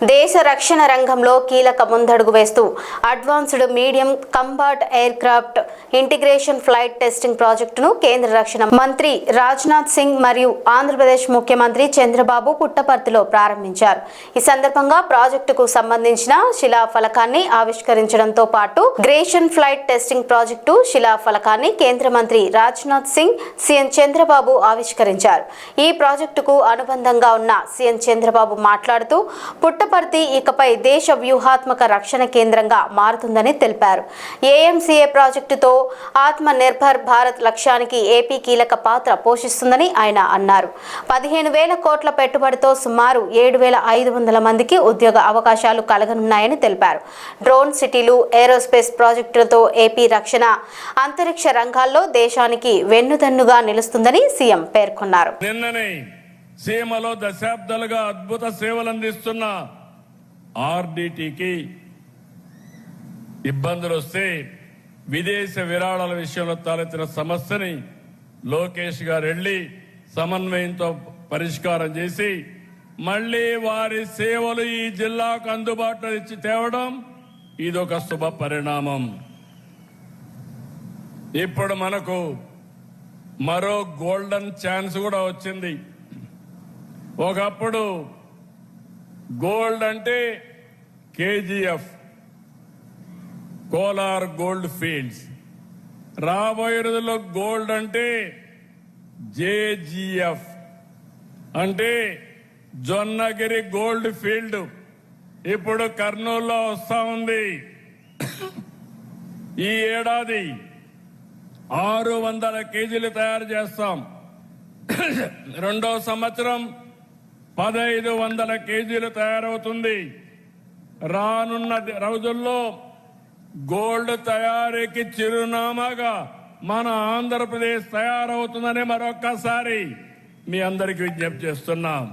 దేశ రక్షణ రంగంలో కీలక ముందడుగు వేస్తూ advanced medium combat air craft integration flight testing ప్రాజెక్టును కేంద్ర రక్షణ మంత్రి రాజ్నాథ్ సింగ్ మరియు ఆంధ్రప్రదేశ్ ముఖ్యమంత్రి చంద్రబాబు పుట్టపర్తిలో ప్రారంభించారు. ఈ సందర్భంగా ప్రాజెక్టుకు సంబంధించిన శిలాఫలకాన్ని ఆవిష్కరించడంతో పాటు గ్రేషన్ ఫ్లైట్ టెస్టింగ్ ప్రాజెక్టు శిలాఫలకాన్ని కేంద్ర మంత్రి రాజ్నాథ్ సింగ్ సీఎం చంద్రబాబు ఆవిష్కరించారు. ఈ ప్రాజెక్టుకు అనుబంధంగా ఉన్న సీఎం చంద్రబాబు మాట్లాడుతూ పుట్టపర్తి ఇకపై దేశ వ్యూహాత్మక రక్షణ కేంద్రంగా మారుతుందని తెలిపారు. ఏఎంసీఏ ప్రాజెక్టుతో ఆత్మ నిర్భర్ భారత్ లక్ష్యానికి ఏపీ కీలక పాత్ర పోషిస్తుందని ఆయన అన్నారు. 15,000 కోట్ల పెట్టుబడితో సుమారు 7,500 మందికి ఉద్యోగ అవకాశాలు కలగనున్నాయని తెలిపారు. డ్రోన్ సిటీలు, ఏరోస్పేస్ ప్రాజెక్టులతో ఏపీ రక్షణ, అంతరిక్ష రంగాల్లో దేశానికి వెన్నుదన్నుగా నిలుస్తుందని సీఎం పేర్కొన్నారు. సీమలో దశాబ్దాలుగా అద్భుత సేవలు అందిస్తున్న ఆర్డీటీకి ఇబ్బందులు వస్తే విదేశ విరాళాల విషయంలో తలెత్తిన సమస్యని లోకేష్ గారు వెళ్లి సమన్వయంతో పరిష్కారం చేసి మళ్లీ వారి సేవలు ఈ జిల్లాకు అందుబాటులో ఇచ్చి తేవడం ఇదొక శుభ పరిణామం. ఇప్పుడు మనకు మరో గోల్డెన్ ఛాన్స్ కూడా వచ్చింది. ఒకప్పుడు గోల్డ్ అంటే కేజీఎఫ్, కోలార్ గోల్డ్ ఫీల్డ్స్. రాబోయే రోజుల్లో గోల్డ్ అంటే జేజీఎఫ్ అంటే జొన్నగిరి గోల్డ్ ఫీల్డ్ ఇప్పుడు కర్నూలులో వస్తా ఉంది. ఈ ఏడాది 600 కేజీలు తయారు చేస్తాం. రెండో సంవత్సరం 1,500 కేజీలు తయారవుతుంది. రానున్న రోజుల్లో గోల్డ్ తయారీకి చిరునామాగా మన ఆంధ్రప్రదేశ్ తయారవుతుందని మరొక్కసారి మీ అందరికీ విజ్ఞప్తి చేస్తున్నాం.